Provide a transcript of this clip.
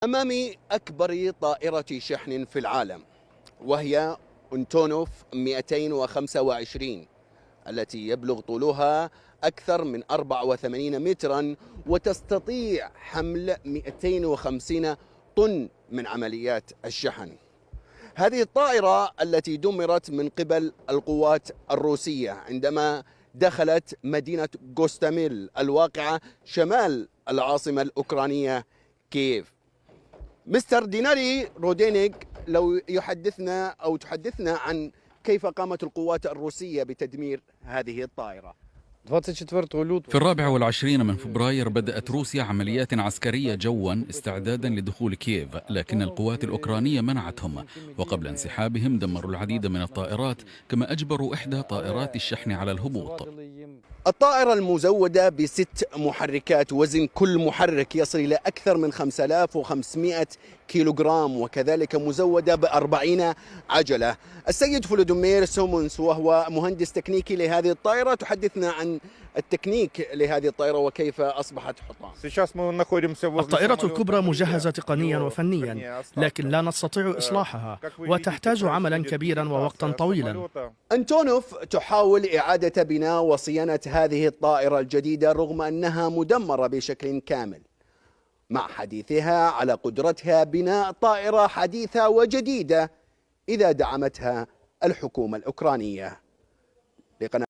أمامي أكبر طائرة شحن في العالم، وهي أنتونوف 225 التي يبلغ طولها أكثر من 84 مترا وتستطيع حمل 250 طن من عمليات الشحن. هذه الطائرة التي دمرت من قبل القوات الروسية عندما دخلت مدينة غوستاميل الواقعة شمال العاصمة الأوكرانية كييف. مستر ديناري رودينيغ، لو يحدثنا أو تحدثنا عن كيف قامت القوات الروسية بتدمير هذه الطائرة. في 24 من فبراير بدأت روسيا عمليات عسكرية جوا استعدادا لدخول كييف، لكن القوات الأوكرانية منعتهم، وقبل انسحابهم دمروا العديد من الطائرات، كما أجبروا إحدى طائرات الشحن على الهبوط. الطائرة المزودة بست محركات، وزن كل محرك يصل إلى أكثر من 5500 كيلوغرام، وكذلك مزودة ب40 عجلة. السيد فلودومير سومونس وهو مهندس تكنيكي لهذه الطائرة تحدثنا عن التكنيك لهذه الطائرة وكيف أصبحت حطام. الطائرة الكبرى مجهزة تقنيا وفنيا، لكن لا نستطيع إصلاحها وتحتاج عملا كبيرا ووقتا طويلا. أنتونوف تحاول إعادة بناء وصيانة هذه الطائرة الجديدة رغم أنها مدمرة بشكل كامل، مع حديثها على قدرتها بناء طائرة حديثة وجديدة إذا دعمتها الحكومة الأوكرانية.